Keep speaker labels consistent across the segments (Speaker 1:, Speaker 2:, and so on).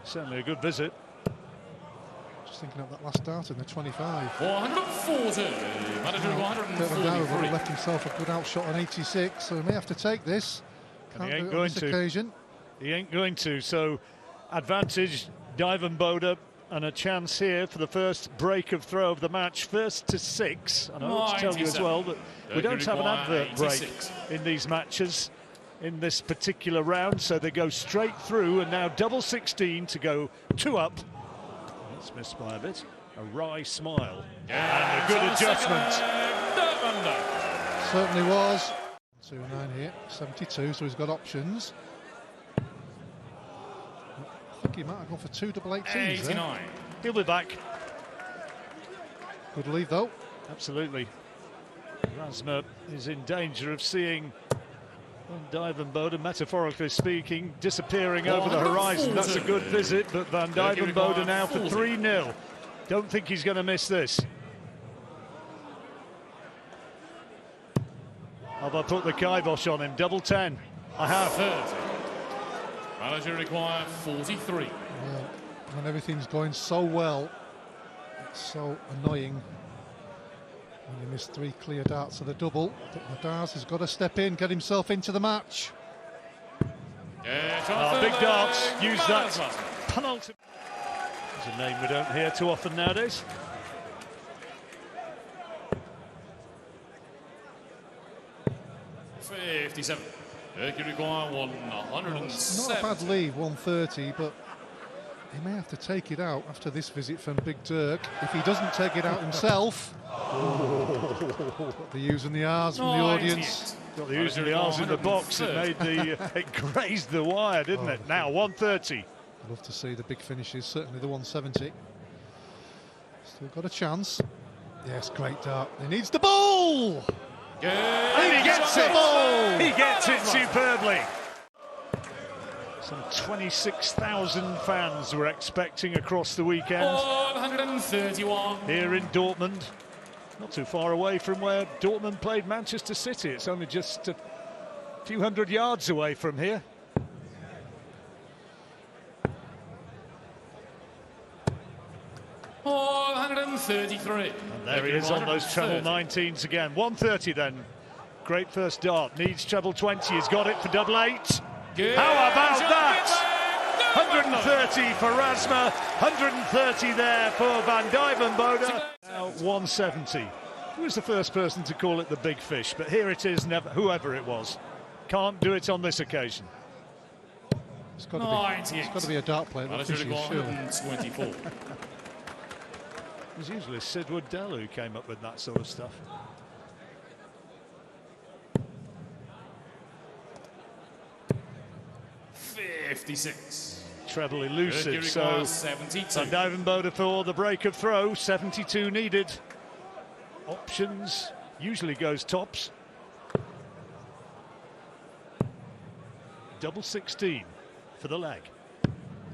Speaker 1: Certainly a good visit.
Speaker 2: Just thinking of that last start in the 25.
Speaker 3: 440. Manager 143.
Speaker 2: Left himself a good outshot on 86, so he may have to take this.
Speaker 1: He ain't going to.
Speaker 2: Occasion.
Speaker 1: He ain't going to. So advantage, Dijvenbode, and a chance here for the first break of throw of the match. First to 6. And I ought to tell you as well that we don't have an advert break in these matches in this particular round, so they go straight through, and now double 16 to go 2 up. That's missed by a bit. A wry smile and a good adjustment.
Speaker 2: Certainly was. 2-9 here, 72, so he's got options. I think he might have gone for 2 double 18s there.
Speaker 1: He'll be back.
Speaker 2: Good lead though.
Speaker 1: Absolutely. Razma is in danger of seeing Van Dijvenbode, metaphorically speaking, disappearing over the horizon. That's a good visit, but Van Dijvenbode now for 3-0. Don't think he's going to miss this. Have I put the kibosh on him? Double 10. I have.
Speaker 3: 30. Manager required 43.
Speaker 2: Well, when everything's going so well, it's so annoying when you miss 3 clear darts of the double. But Madars has got to step in, get himself into the match.
Speaker 1: Big darts, use that penultimate. It's a name we don't hear too often nowadays.
Speaker 3: $57. You require 107.
Speaker 2: Not a bad lead, 130, but he may have to take it out after this visit from Big Dirk. If he doesn't take it out himself. Got the U's and the R's from the audience.
Speaker 1: Got the U's and the R's in the box. It made the it grazed the wire, didn't it? Now 130.
Speaker 2: I'd love to see the big finishes, certainly the 170. Still got a chance. Yes, great dart. He needs the ball!
Speaker 1: And he gets it! He gets it superbly. Some 26,000 fans were expecting across the weekend.
Speaker 3: 131.
Speaker 1: Here in Dortmund. Not too far away from where Dortmund played Manchester City. It's only just a few hundred yards away from here.
Speaker 3: $133.
Speaker 1: And there he is on those treble 19s again. 130 then. Great first dart. Needs treble 20. He's got it for double 8. How about that? 130 for Razma. 130 there for Van Dijvenbode. Now 170. Who was the first person to call it the big fish? But here it is, never, whoever it was. Can't do it on this occasion.
Speaker 2: It's got to be a dart player that fishes, surely.
Speaker 3: 24.
Speaker 1: It was usually Sid Woodell who came up with that sort of stuff.
Speaker 3: $56.
Speaker 1: Treble elusive, so
Speaker 3: 72.
Speaker 1: Van Dijvenbode for the break of throw. 72 needed. Options usually goes tops. Double 16 for the leg.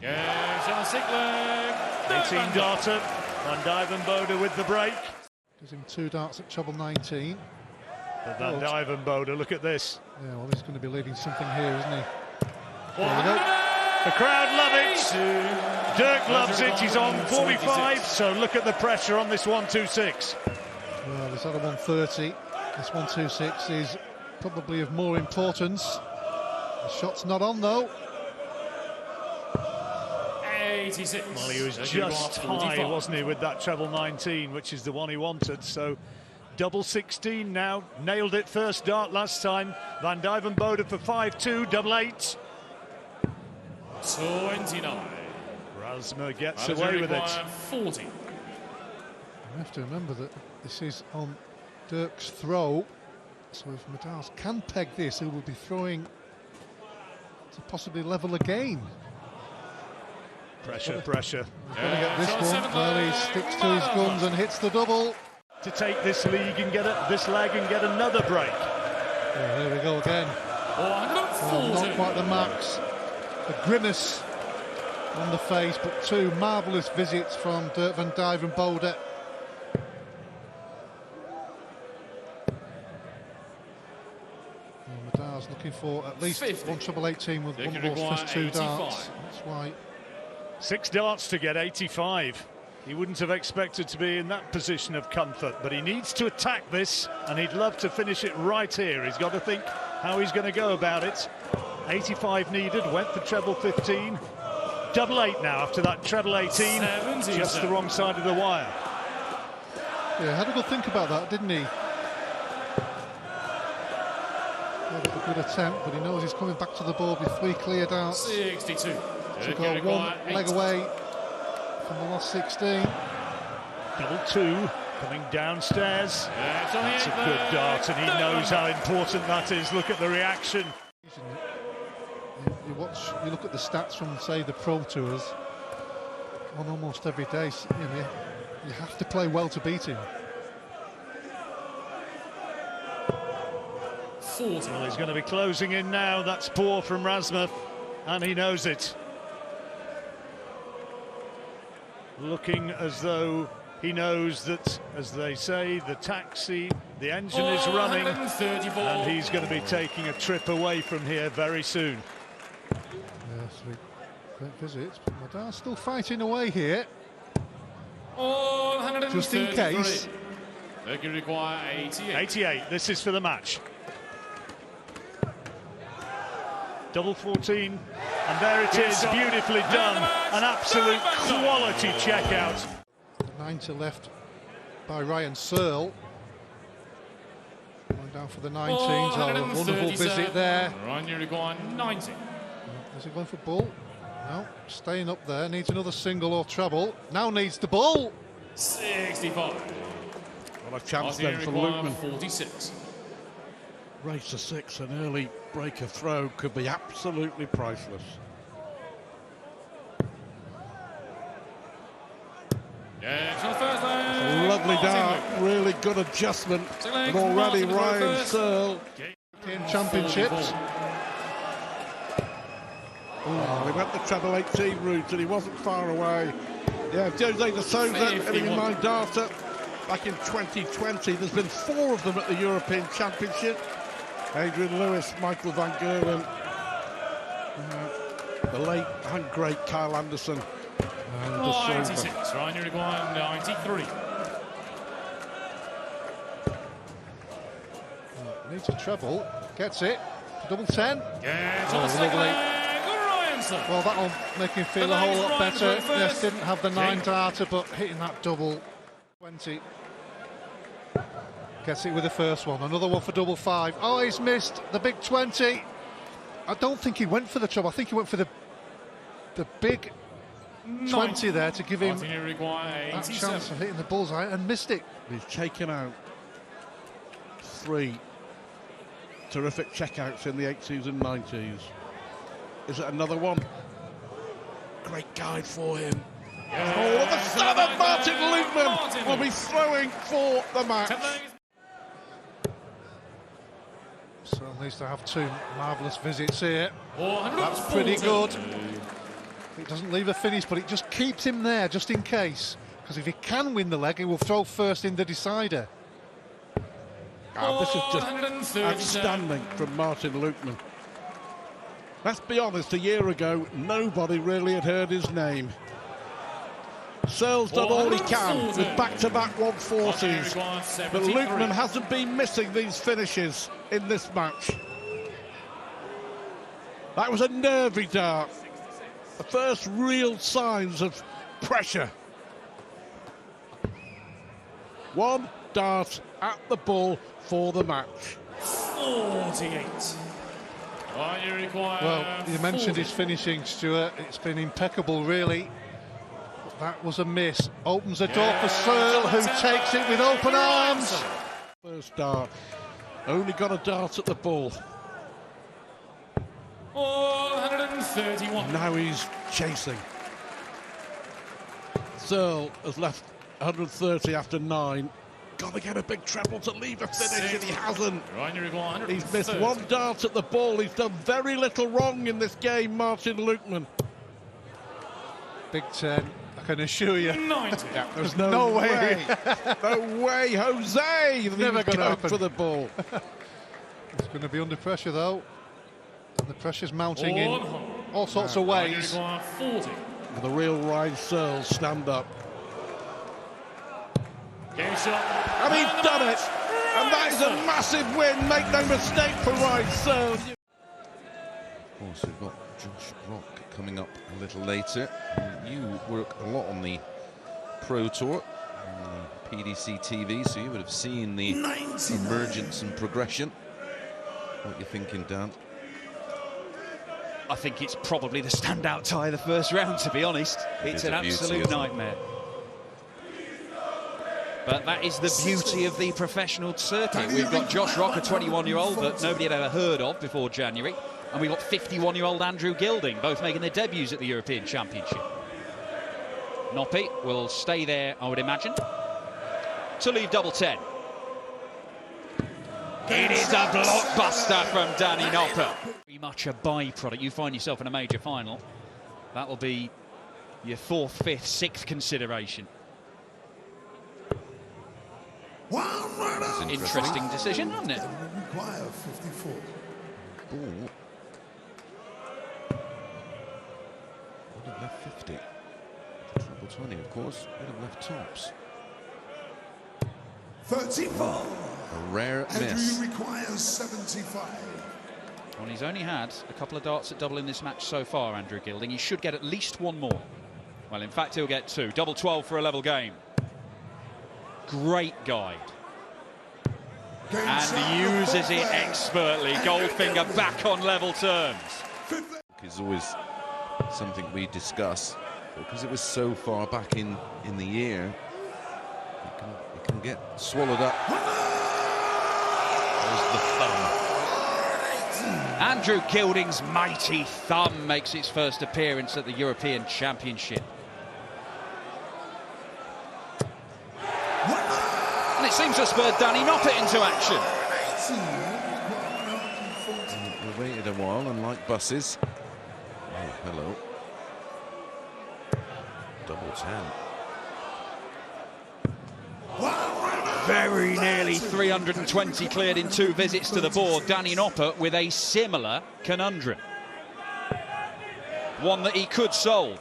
Speaker 3: Yes, on a sick leg.
Speaker 1: 18 darter. Van Dijvenbode with the break.
Speaker 2: Gives him 2 darts at treble 19.
Speaker 1: But Van Dijvenbode, look at this.
Speaker 2: Yeah, well, he's going to be leaving something here, isn't he? There we go.
Speaker 1: The crowd love it. Dirk loves it. He's on 45. So look at the pressure on this 126.
Speaker 2: Well, he's had a 130. This 126 is probably of more importance. The shot's not on though.
Speaker 3: 86.
Speaker 1: Well, he was just high, wasn't he, with that treble 19, which is the one he wanted. So double 16 now. Nailed it first dart last time. Van Dijvenbode for 5-2, double 8.
Speaker 3: 29.
Speaker 1: Razma gets away with it.
Speaker 3: 40.
Speaker 2: You have to remember that this is on Dirk's throw, so if Madars can peg this, he will be throwing to possibly level again.
Speaker 1: Pressure, pressure.
Speaker 2: He's going to get this one. Well, he sticks to his guns and hits the double.
Speaker 1: To take this league and get this leg and get another break.
Speaker 2: Yeah, here we go again. Well, not quite the max. The grimace on the face, but 2 marvellous visits from Dirk Van Dijvenbode. Madars looking for at least
Speaker 3: 50.
Speaker 2: one treble 18 with one of those first 2 darts. That's why
Speaker 1: 6 darts to get 85. He wouldn't have expected to be in that position of comfort, but he needs to attack this, and he'd love to finish it right here. He's got to think how he's going to go about it. 85 needed, went for treble 15. Double 8 now after that treble 18. Just the wrong side of the wire.
Speaker 2: Yeah, had a good think about that, didn't he? Had a good attempt, but he knows he's coming back to the ball with 3 cleared out.
Speaker 3: 62.
Speaker 2: To go 1 leg away from the last 16.
Speaker 1: Double 2 coming downstairs. That's a good dart, and he knows how important that is. Look at the reaction.
Speaker 2: You look at the stats from, say, the Pro Tours on almost every day. You have to play well to beat him.
Speaker 3: 40.
Speaker 1: Well, he's going to be closing in now. That's poor from Rasmuth, and he knows it. Looking as though he knows that, as they say, the taxi, the engine is running, and he's going to be taking a trip away from here very soon.
Speaker 2: Yes, great visit. Nadal still fighting away here. Just in case.
Speaker 3: They can require 88.
Speaker 1: 88, this is for the match. Double 14, and there it is, beautifully done. An absolute quality checkout.
Speaker 2: 9 to left by Ryan Searle. Going down for the 19s. A wonderful visit there.
Speaker 3: Ryan, you require 90.
Speaker 2: Is he going for bull? No, staying up there. Needs another single or treble. Now needs the bull.
Speaker 3: 65.
Speaker 4: What a chance then for Lukeman.
Speaker 3: 46.
Speaker 4: Race to 6, an early breaker throw could be absolutely priceless.
Speaker 3: Yeah, so the first line.
Speaker 4: Lovely dart, really good adjustment. And already Ryan Searle.
Speaker 2: European Championships.
Speaker 4: He went the treble 18 route and he wasn't far away. Yeah, Jose de Souza hitting a 9 darter back in 2020. There's been 4 of them at the European Championship. Adrian Lewis, Michael van Gerwen, the late and great Kyle Anderson. And
Speaker 3: 96, Ryan, you require 93.
Speaker 2: Needs a treble, gets it. Double 10.
Speaker 3: Yeah, so the second leg, Ryanson.
Speaker 2: Well, that'll make him feel a whole lot better. Yes, didn't have the 9 darter, but hitting that double 20. Gets it with the first one. Another one for double 5. Oh, he's missed the big 20. I don't think he went for the treble. I think he went for the big 20 there to give him that chance of hitting the bullseye, and missed it.
Speaker 4: He's taken out 3 terrific checkouts in the 80s and 90s. Is it another one? Great guide for him.
Speaker 3: Yeah.
Speaker 4: Oh, the son of Martin Lukeman will be throwing for the match.
Speaker 2: So needs to have 2 marvellous visits here.
Speaker 3: That's
Speaker 2: pretty good. It doesn't leave a finish, but it just keeps him there just in case. Because if he can win the leg, he will throw first in the decider.
Speaker 4: This is just outstanding from Martin Lukeman. Let's be honest, a year ago, nobody really had heard his name. Searle's done all he can with back-to-back 140s, but Lukeman hasn't been missing these finishes in this match. That was a nervy dart. The first real signs of pressure. 1 dart at the ball for the match.
Speaker 3: 48.
Speaker 2: Well, you mentioned his finishing, Stuart. It's been impeccable, really. But that was a miss. Opens the door for Searle, who takes it with open arms.
Speaker 4: First dart. Only got a dart at the ball.
Speaker 3: 131.
Speaker 4: Now he's chasing. Searle has left 130 after 9. Got to get a big treble to leave a finish, and he hasn't. He's missed 1 dart at the ball. He's done very little wrong in this game, Martin Lukeman.
Speaker 2: Big 10, I can assure you.
Speaker 3: 90.
Speaker 4: Yeah, there's no way. No way, Jose.
Speaker 2: Never going to happen
Speaker 4: for the ball.
Speaker 2: He's going to be under pressure, though. And the pressure's mounting in all sorts of ways.
Speaker 3: 40.
Speaker 4: The real Ryan Searles stand up.
Speaker 3: Game shot.
Speaker 4: And he's done it. And that is a massive win. Make no mistake for Ryan Searles.
Speaker 5: Of course, we've got Josh Rock coming up a little later. You work a lot on the Pro Tour, PDC TV, so you would have seen the emergence and progression. What are you thinking, Dan?
Speaker 6: I think it's probably the standout tie of the first round, to be honest. It's an absolute nightmare. But that is the beauty of the professional circuit. We've got Josh Rock, a 21-year-old that nobody had ever heard of before January, and we've got 51-year-old Andrew Gilding, both making their debuts at the European Championship. Noppy will stay there, I would imagine, to leave double 10. It is a blockbuster from Danny Noppert. Very much a byproduct. You find yourself in a major final, that will be your 4th, 5th, 6th consideration. It's an interesting decision, isn't it?
Speaker 7: Require 54.
Speaker 5: Ball. Would have left 50. Treble 20, of course. Would have left tops.
Speaker 7: 34.
Speaker 5: A rare miss.
Speaker 7: Andrew requires 75.
Speaker 6: Well, he's only had a couple of darts at double in this match so far, Andrew Gilding. He should get at least one more. Well, in fact, he'll get 2. Double 12 for a level game. Great guide. And uses it expertly. Goldfinger back on level terms.
Speaker 5: Is always something we discuss, because it was so far back in the year, it can get swallowed up. There's the thumb.
Speaker 6: Andrew Gilding's mighty thumb makes its first appearance at the European Championship. And it seems to have spurred Danny Noppert into action.
Speaker 5: We waited a while, unlike buses. Oh, hello. Double 10.
Speaker 6: Very nearly 320 cleared in 2 visits to the board. Danny Noppert with a similar conundrum. One that he could solve.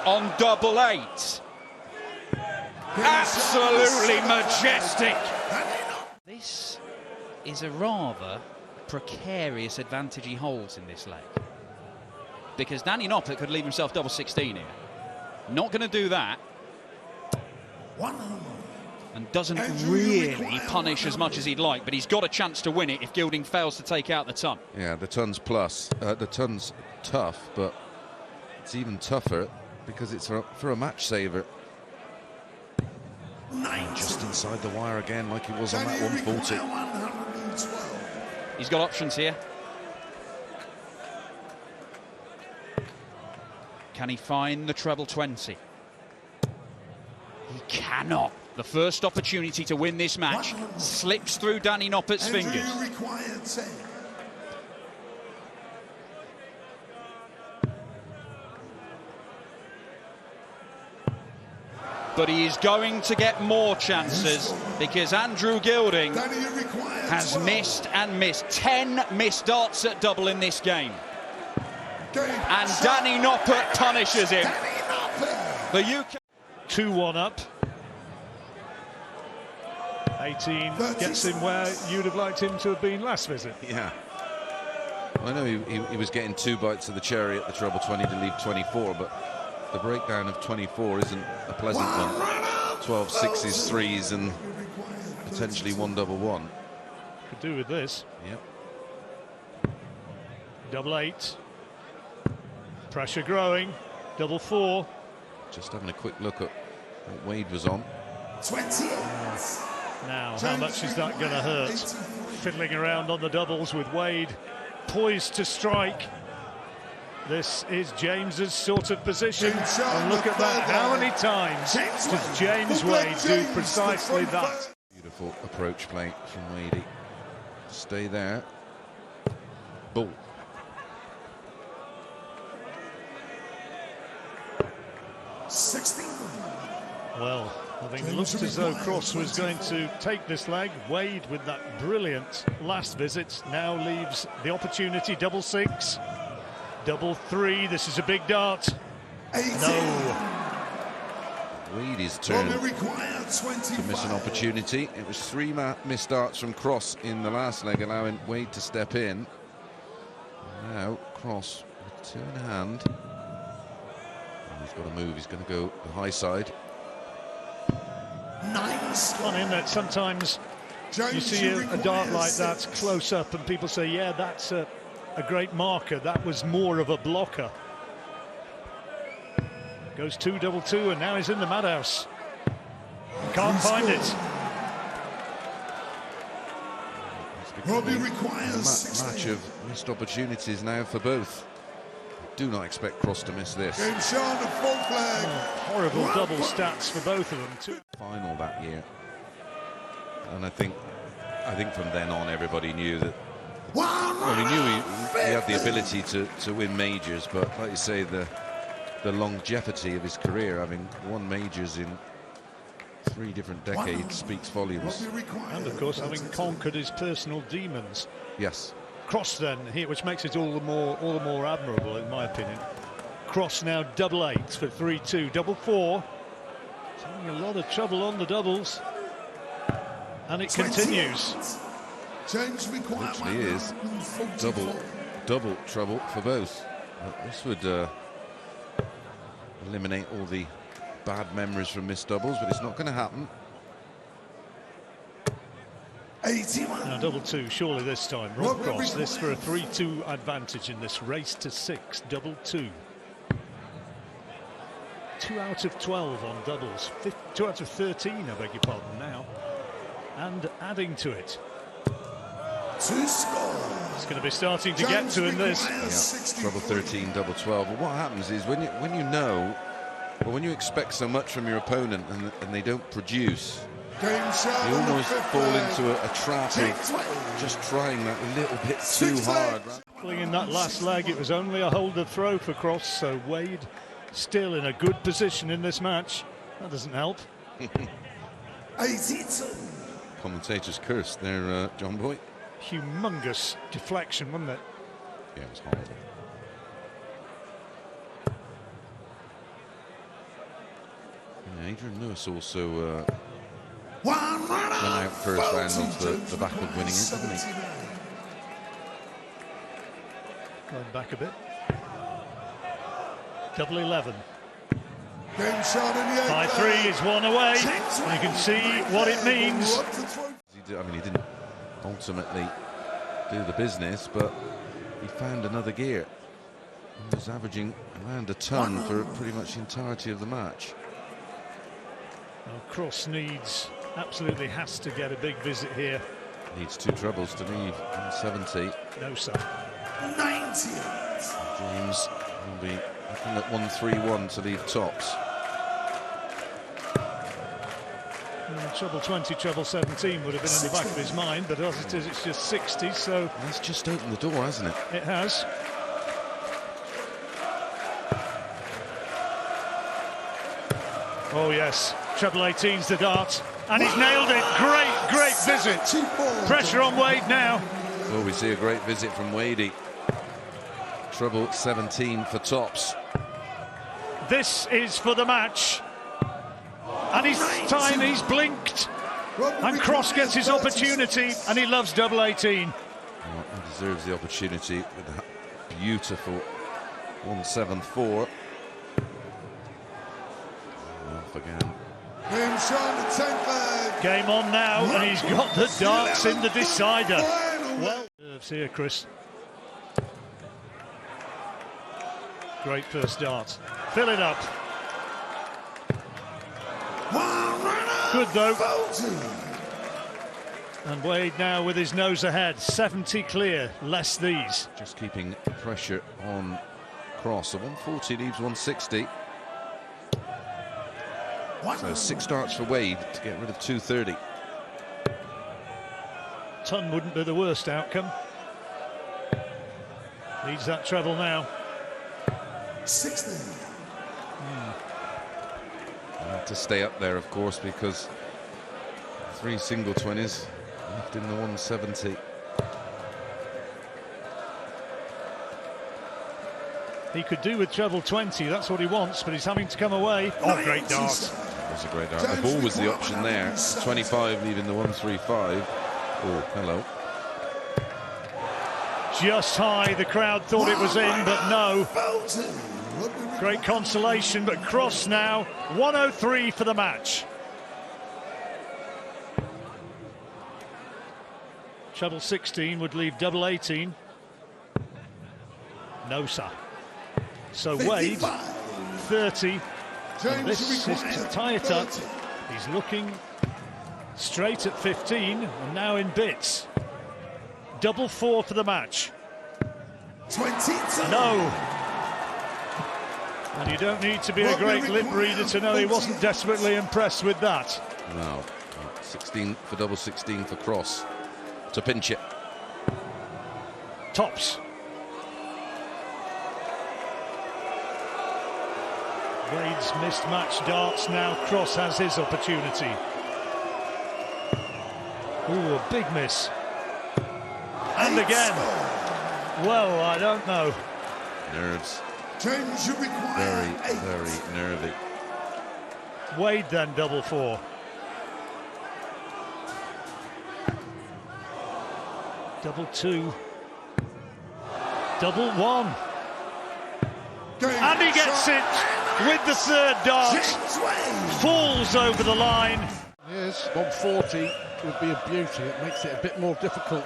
Speaker 6: On double 8. Absolutely majestic. This is a rather precarious advantage he holds in this leg, because Danny Noppert could leave himself double 16 here. Not going to do that, and doesn't really punish as much as he'd like, but he's got a chance to win it if Gilding fails to take out the ton.
Speaker 5: Yeah, the ton's plus. The ton's tough, but it's even tougher because it's for a match saver. Just inside the wire again, like he was on that 140.
Speaker 6: He's got options here. Can he find the treble 20? He cannot. The first opportunity to win this match slips through Danny Noppert's fingers. But he is going to get more chances, because Andrew Gilding has missed and missed. 10 missed darts at double in this game. And Danny Noppert punishes him. The UK
Speaker 1: 2-1 up. 18 gets him where you'd have liked him to have been last visit.
Speaker 5: Yeah. I know he was getting 2 bites of the cherry at the treble 20 to leave 24, but the breakdown of 24 isn't a pleasant one. 12 sixes, 3s, and potentially 1 double 1.
Speaker 1: Could do with this.
Speaker 5: Yep.
Speaker 1: Double 8. Pressure growing. Double 4.
Speaker 5: Just having a quick look at what Wade was on.
Speaker 7: 20.
Speaker 1: Now, how much is that going to hurt? Fiddling around on the doubles with Wade poised to strike. This is James's sort of position. And look at that. How many times does James Wade do precisely that?
Speaker 5: Beautiful approach play from Wadey. Stay there. Ball.
Speaker 1: Well, I think it looks as though Cross was going to take this leg. Wade, with that brilliant last visit, now leaves the opportunity. Double 6. Double three, this is a big dart.
Speaker 7: 18.
Speaker 1: No.
Speaker 5: Wadey's turn
Speaker 7: Robbie required
Speaker 5: to
Speaker 7: 25.
Speaker 5: miss an opportunity. It was 3 missed darts from Cross in the last leg, allowing Wade to step in. Now Cross with 2 in hand. And he's got to move, he's going to go the high side.
Speaker 7: 9 score.
Speaker 1: On in that sometimes you see a dart like that close up and people say, yeah, that's a great marker. That was more of a blocker. Goes 2 double 2 and now he's in the madhouse. Can't find it.
Speaker 7: Robbie requires
Speaker 5: Match of missed opportunities now for both. Do not expect Cross to miss this.
Speaker 7: Game shown a full flag.
Speaker 1: Horrible double stats for both of them.
Speaker 5: Final that year, and I think from then on everybody knew that. Well, he knew he had the ability to win majors, but like you say, the longevity of his career, having won majors in 3 different decades, speaks volumes.
Speaker 1: And of course, having conquered his personal demons.
Speaker 5: Yes.
Speaker 1: Cross then here, which makes it all the more admirable, in my opinion. Cross now double 8 for 3-2, double 4. He's having a lot of trouble on the doubles, and it continues.
Speaker 5: Literally is double trouble for both. This would eliminate all the bad memories from missed doubles, but it's not going to happen.
Speaker 7: 81.
Speaker 1: Now double 2, surely this time. Rob Cross, this for a 3-2 advantage in this race to 6, double 2. 2 out of 12 on doubles, 2 out of 13, I beg your pardon now. And adding to it.
Speaker 7: 2 score.
Speaker 1: It's going to be starting to get to in this.
Speaker 5: Yeah, trouble 13, double 12. But what happens is when you know, or when you expect so much from your opponent and they don't produce, you almost fall into a trap of just trying that little bit too hard.
Speaker 1: In that last leg, it was only a holder throw for Cross, so Wade still in a good position in this match. That doesn't help.
Speaker 7: 82.
Speaker 5: Commentators cursed there, John Boy.
Speaker 1: Humongous deflection, wasn't it?
Speaker 5: Yeah, it was horrible. Yeah, Adrian Lewis also went out first round of the backward winning it, didn't he?
Speaker 1: Going back a bit. Double 11.
Speaker 7: Game shot in the
Speaker 1: 5-3 is one away. And you can see what it means.
Speaker 5: He didn't ultimately do the business, but he found another gear. He was averaging around a ton for pretty much the entirety of the match.
Speaker 1: Well, Cross absolutely has to get a big visit here.
Speaker 5: Needs 2 trebles to leave on 70.
Speaker 1: No, sir.
Speaker 7: 90.
Speaker 5: James will be looking at 1-3-1 to leave tops.
Speaker 1: Treble 20, treble 17 would have been in the back of his mind, but as it is, it's just 60, so...
Speaker 5: That's just opened the door, hasn't it?
Speaker 1: It has. Oh, yes. Treble 18's the dart, and he's nailed it. Great visit. Pressure on Wade now.
Speaker 5: Oh, we see a great visit from Wadey. Treble 17 for tops.
Speaker 1: This is for the match. And he's blinked. And Cross gets his opportunity, and he loves double 18.
Speaker 5: Well, he deserves the opportunity with that beautiful 174. Off again.
Speaker 1: Game on now, and he's got the darts in the decider. Well, here, Chris. Great first dart. Fill it up. Good though. And Wade now with his nose ahead. 70 clear, less these.
Speaker 5: Just keeping pressure on Cross. So 140 leaves 160. So 6 darts for Wade to get rid of 230.
Speaker 1: Ton wouldn't be the worst outcome. Needs that treble now.
Speaker 7: 60.
Speaker 5: To stay up there, of course, because 3 single 20s left in the 170.
Speaker 1: He could do with treble 20, that's what he wants, but he's having to come away. Oh, great dart.
Speaker 5: That's a great dart. The ball was the option there. 25 leaving the 135. Oh, hello.
Speaker 1: Just high, the crowd thought it was in, but no. Great consolation, but cross now. 103 for the match. Treble 16 would leave double 18. No, sir. So Wade, 30. And this is to tie it up. He's looking straight at 15 and now in bits. Double 4 for the match.
Speaker 7: 22.
Speaker 1: No. And you don't need to be a great lip reader to know he wasn't desperately impressed with that.
Speaker 5: No. 16 for double 16 for cross to pinch it.
Speaker 1: Tops. Wade's missed match darts, now Cross has his opportunity. Ooh, a big miss. And again. Well, I don't know.
Speaker 5: Nerves.
Speaker 7: James, you require
Speaker 5: Very nervy.
Speaker 1: Wade then double 4. Double 2. Double 1. And he gets it with the third dart. Falls over the line.
Speaker 4: Yes, 140 would be a beauty. It makes it a bit more difficult.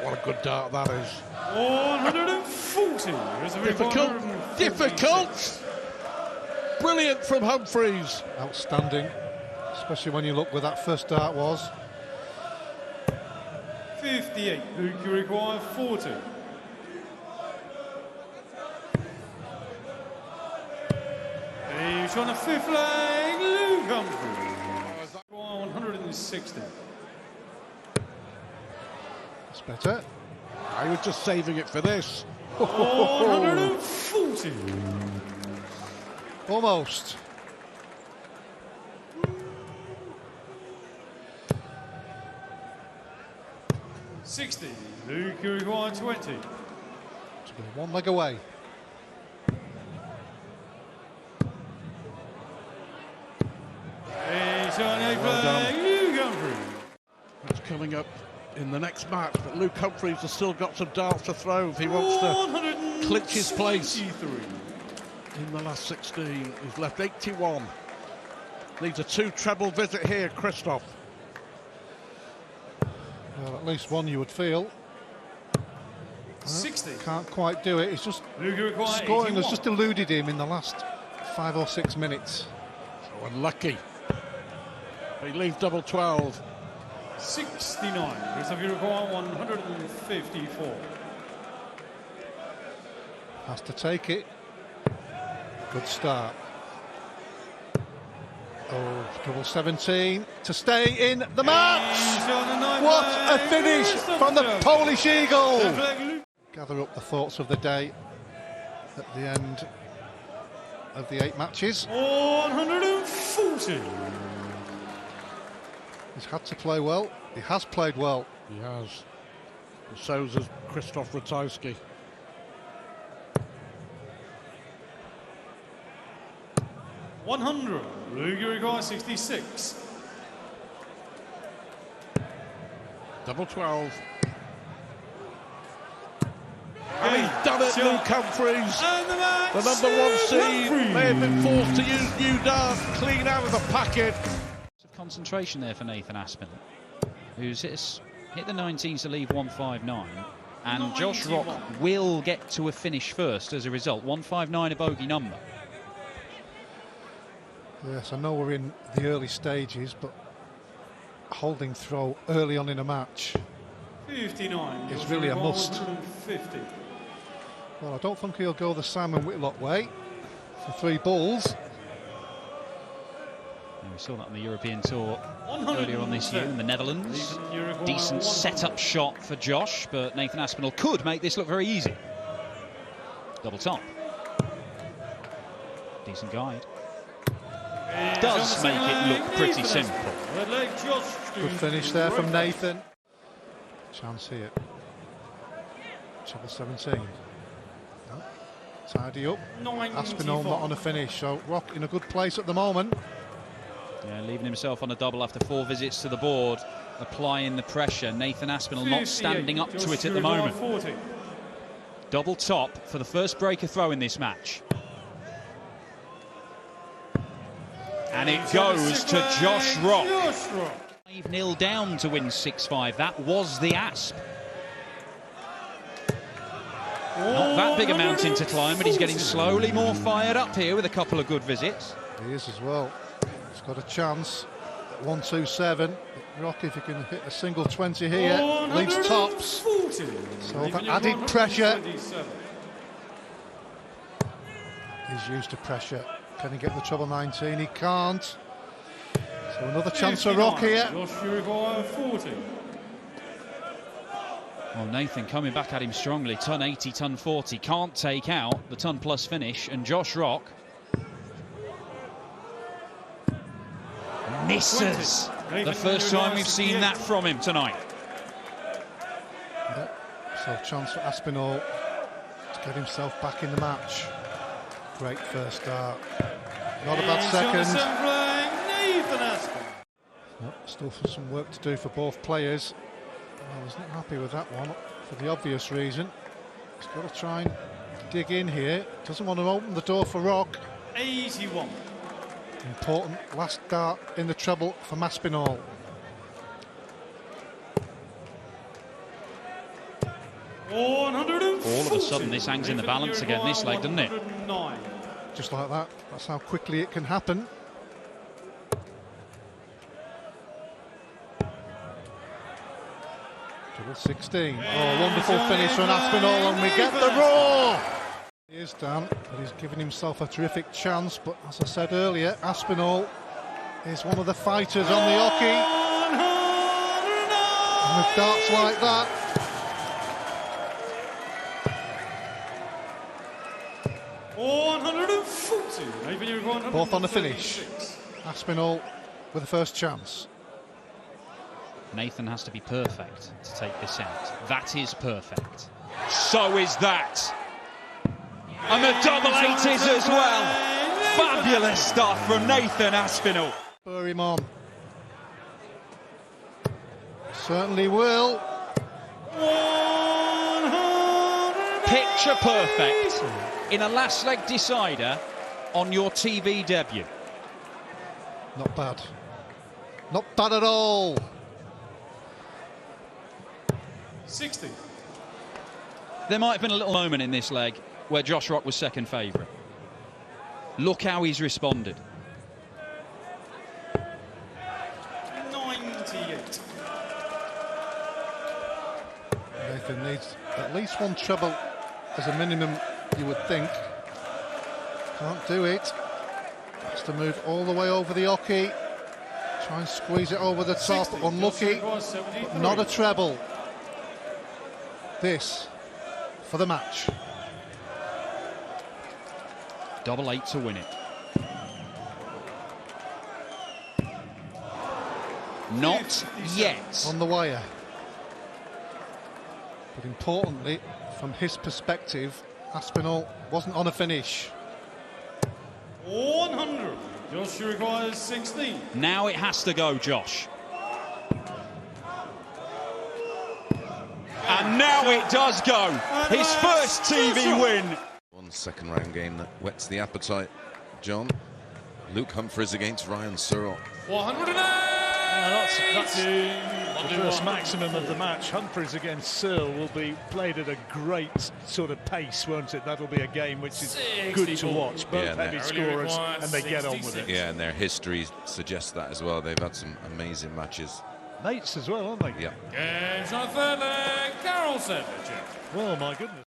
Speaker 4: What a good dart that is.
Speaker 3: 140.
Speaker 4: Difficult. Brilliant from Humphreys.
Speaker 2: Outstanding, especially when you look where that first dart was.
Speaker 3: 58. Luke, you require 40. He's on the fifth leg, Luke Humphreys. 160.
Speaker 2: That's better.
Speaker 4: I was just saving it for this.
Speaker 3: 140.
Speaker 2: Almost.
Speaker 3: $60. Luke, you require 20.
Speaker 2: To go one leg away.
Speaker 3: He's on a flag, Luke Humphreys.
Speaker 4: That's coming up in the next match, but Luke Humphreys has still got some darts to throw if he wants to clinch his place. In the last 16, he's left 81. Needs a 2 treble visit here, Christoph.
Speaker 2: Well, at least one you would feel.
Speaker 3: 60.
Speaker 2: Can't quite do it. It's just scoring has just eluded him in the last 5 or 6 minutes.
Speaker 4: So unlucky. He leaves double 12.
Speaker 3: 69. Christoph, you require 154.
Speaker 2: Has to take it. Good start. Oh, double 17 to stay in the match. What a finish from the Polish Eagle. Gather up the thoughts of the day at the end of the 8 matches.
Speaker 3: 140.
Speaker 2: He's had to play well. He has played well.
Speaker 4: He has. And so has Krzysztof Ratajski.
Speaker 3: $100. Luke, you require 66.
Speaker 4: Double 12. And he's done it, Luke Humphreys.
Speaker 3: And the match,
Speaker 4: The number 1 seed may have been forced to use new dart, clean out of the packet.
Speaker 6: Concentration there for Nathan Aspinall, who's hit the 19s to leave 159, and Josh Rock will get to a finish first as a result. 159 a bogey number.
Speaker 2: Yes, I know we're in the early stages, but holding throw early on in a match
Speaker 3: 59.
Speaker 2: is really a must.
Speaker 3: 150.
Speaker 2: Well, I don't think he'll go the Simon Whitlock way for 3 balls.
Speaker 6: We saw that on the European Tour earlier on this year in the Netherlands. Decent setup shot for Josh, but Nathan Aspinall could make this look very easy. Double top. Decent guide. Does make it look pretty simple.
Speaker 2: Good finish there from Nathan. Chance here. Treble 17. Tidy up.
Speaker 3: 95.
Speaker 2: Aspinall not on a finish, so Rock in a good place at the moment.
Speaker 6: Yeah, leaving himself on a double after 4 visits to the board, applying the pressure. Nathan Aspinall not standing up to it at the moment.
Speaker 3: 40.
Speaker 6: Double top for the first breaker throw in this match. And it goes to Josh Rock. 5-0 down to win 6-5. That was the Asp. Not that big a mountain to climb, but he's getting slowly more fired up here with a couple of good visits.
Speaker 2: He is as well. He's got a chance. 1-2-7. Rock, if he can hit a single 20 here, leads tops. So that added pressure. He's used to pressure. Can he get the treble 19? He can't. So another chance for Rock here.
Speaker 3: 40.
Speaker 6: Well, Nathan coming back at him strongly. Ton 80, ton 40. Can't take out the ton plus finish. And Josh Rock misses. The first time we've seen that from him tonight.
Speaker 2: Yep. So chance for Aspinall to get himself back in the match. Great first start. Not a bad second. Yep, still some work to do for both players. I was not happy with that one for the obvious reason. He's got to try and dig in here. Doesn't want to open the door for Rock.
Speaker 3: 81.
Speaker 2: Important last dart in the treble for Aspinall.
Speaker 6: All of a sudden this hangs in the balance again, this leg, doesn't it?
Speaker 2: Just like that. That's how quickly it can happen. Double 16. Oh, wonderful finish from Aspinall, and we get the roar! He is down, but he's given himself a terrific chance. But as I said earlier, Aspinall is one of the fighters on the hockey. And with darts like that, both on the finish. Aspinall with the first chance.
Speaker 6: Nathan has to be perfect to take this out. That is perfect. So is that. And the double 80s as well. Fabulous stuff from Nathan Aspinall.
Speaker 2: Spur him on. Certainly will.
Speaker 6: Picture perfect in a last leg decider on your TV debut.
Speaker 2: Not bad. Not bad at all.
Speaker 3: 60.
Speaker 6: There might have been a little moment in this leg where Josh Rock was second favourite. Look how he's responded.
Speaker 3: 98.
Speaker 2: Nathan needs at least one treble as a minimum, you would think. Can't do it. Has to move all the way over the hockey. Try and squeeze it over the top.
Speaker 3: 60.
Speaker 2: Unlucky, but not a treble. This for the match.
Speaker 6: Double 8 to win it. Not yet.
Speaker 2: On the wire. But importantly, from his perspective, Aspinall wasn't on a finish.
Speaker 3: 100. Josh requires 16.
Speaker 6: Now it has to go, Josh. And now it does go. His first TV win.
Speaker 5: One second round game that whets the appetite, John. Luke Humphries against Ryan Searle.
Speaker 3: 108.
Speaker 1: That's the first maximum of the match. Humphries against Searle will be played at a great sort of pace, won't it? That'll be a game which is good to watch. Both heavy scorers, and they get on with it.
Speaker 5: Yeah, and their history suggests that as well. They've had some amazing matches.
Speaker 1: Mates as well, aren't they?
Speaker 5: Yeah.
Speaker 3: Games on third leg. Carol Savage.
Speaker 1: Well, my goodness.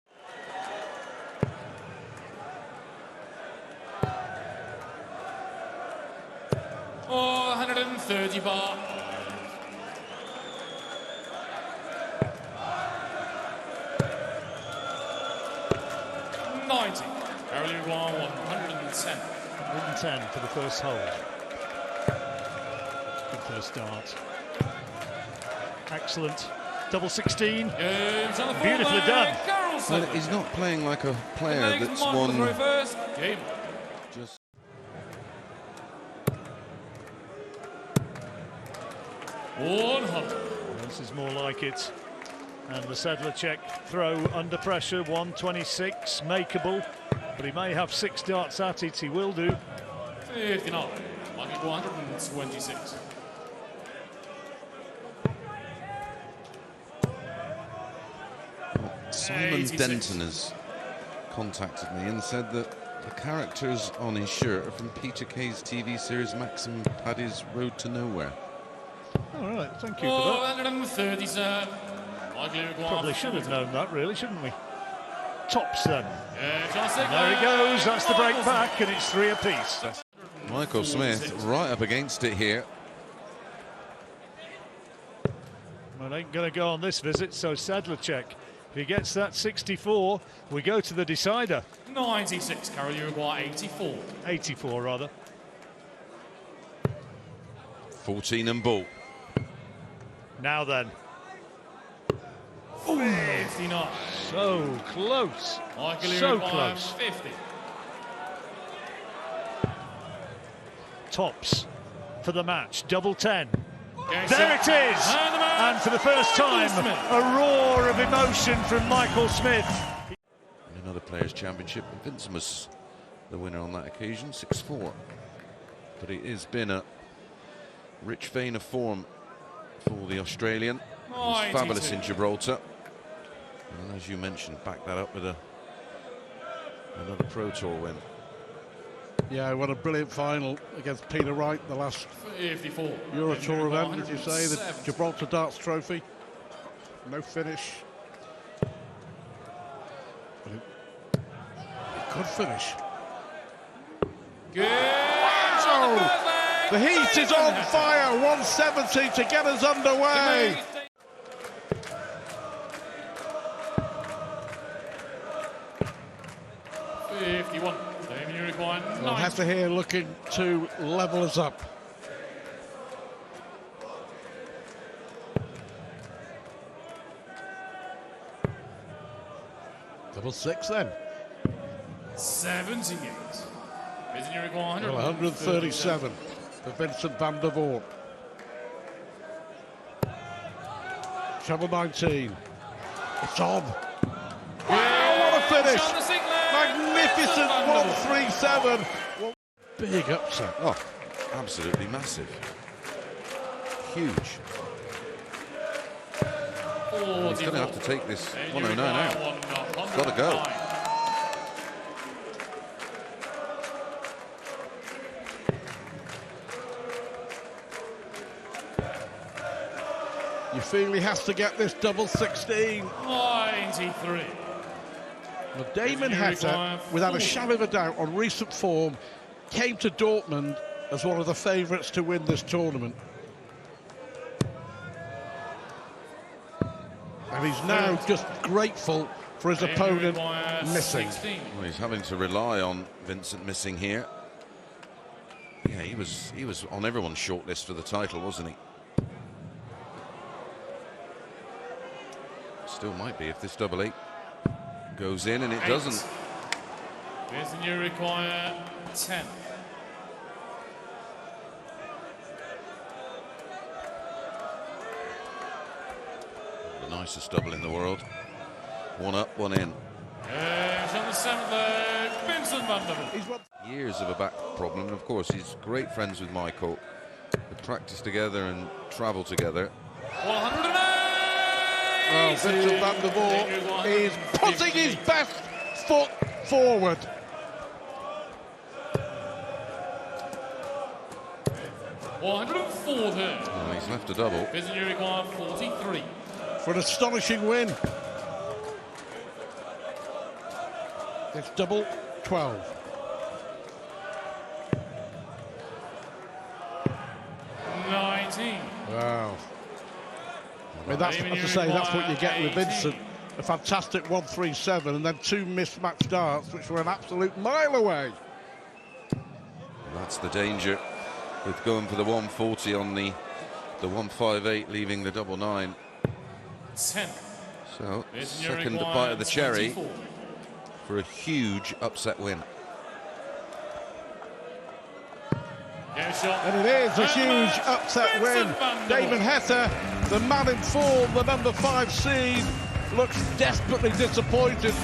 Speaker 3: Oh, 130 bar. Carolina 110.
Speaker 1: 110 for the first hole. Good first start. Excellent. Double 16. Beautifully done.
Speaker 5: Well, he's not playing like a player that's won
Speaker 3: first game.
Speaker 5: just...
Speaker 1: This is more like it. And the Sedlacek throw under pressure, 126, makeable. But he may have 6 darts at it, he will do.
Speaker 3: 59, like 126.
Speaker 5: Simon
Speaker 3: 86.
Speaker 5: Denton has contacted me and said that the characters on his shirt are from Peter Kay's TV series Maxim Paddy's Road to Nowhere.
Speaker 1: All right, thank you for that.
Speaker 3: 430, sir.
Speaker 1: Probably should have known that, really, shouldn't we? Tops then.
Speaker 3: And
Speaker 1: There he goes, that's the break back, and it's 3 apiece.
Speaker 5: Michael Smith right up against it here.
Speaker 1: Well, ain't going to go on this visit, so Sedlacek, if he gets that 64, we go to the decider.
Speaker 3: 96, Carol Uruguay 84.
Speaker 1: 84, rather.
Speaker 5: 14 and ball.
Speaker 1: Now then.
Speaker 3: 59.
Speaker 1: So close.
Speaker 3: Michael
Speaker 1: So
Speaker 3: Uruguay
Speaker 1: close.
Speaker 3: 50.
Speaker 1: Tops for the match. Double 10.
Speaker 3: Okay,
Speaker 1: There it is!
Speaker 3: And the man,
Speaker 1: And for the first time,
Speaker 3: Michael Smith.
Speaker 1: a roar of emotion from Michael Smith.
Speaker 5: In another Players' Championship, Vincent was the winner on that occasion, 6-4. But it has been a rich vein of form for the Australian. He was fabulous in Gibraltar. And as you mentioned, back that up with another Pro Tour win.
Speaker 4: Yeah, what a brilliant final against Peter Wright, the last
Speaker 3: 54.
Speaker 4: Euro Tour event, did you say? The
Speaker 3: 107.
Speaker 4: Gibraltar Darts Trophy. No finish. But it could finish.
Speaker 3: Good.
Speaker 4: Wow! The heat is on fire. 170 to get us underway.
Speaker 3: 51. Damien Uruguay.
Speaker 4: We'll have to here looking to level us up. Double 6 then.
Speaker 3: 78. Damien Uruguay.
Speaker 4: Well, 137 for Vincent van der Voort. Treble 19. It's on. Wow, what a finish! Magnificent 137. Big upset.
Speaker 5: Oh, absolutely massive. Huge. He's going to have to take this 109 out. He's got to go.
Speaker 4: You feel he has to get this double 16.
Speaker 3: 93.
Speaker 4: Well, Damon Heta, without a shadow of a doubt, on recent form, came to Dortmund as one of the favourites to win this tournament. And he's now just grateful for his opponent missing.
Speaker 5: Well, he's having to rely on Vincent missing here. Yeah, he was on everyone's shortlist for the title, wasn't he? Still might be if this double 8 goes in, and it doesn't.
Speaker 3: There's the Uruguay 10.
Speaker 5: The nicest double in the world. One up, one in.
Speaker 3: And on the 7th leg, Vincent van der Voort.
Speaker 5: Years of a back problem, and of course he's great friends with Michael. They practice together and travel together.
Speaker 3: 108.
Speaker 4: Well, Vincent van der Voort is putting his best foot forward.
Speaker 5: Well, he's left a double.
Speaker 3: Vincent Uruguay 43.
Speaker 4: For an astonishing win. It's double 12.
Speaker 3: 19.
Speaker 4: Wow. I mean, that's, as I say, that's what you get with Vincent. A fantastic 137 and then 2 mismatched darts, which were an absolute mile away.
Speaker 5: That's the danger with going for the 140 on the 158, leaving the double 9.
Speaker 3: 10.
Speaker 5: So, second bite of the cherry for a huge upset win.
Speaker 4: And it is a huge upset win. Damon Heta, the man in form, the number 5 seed, looks desperately disappointed.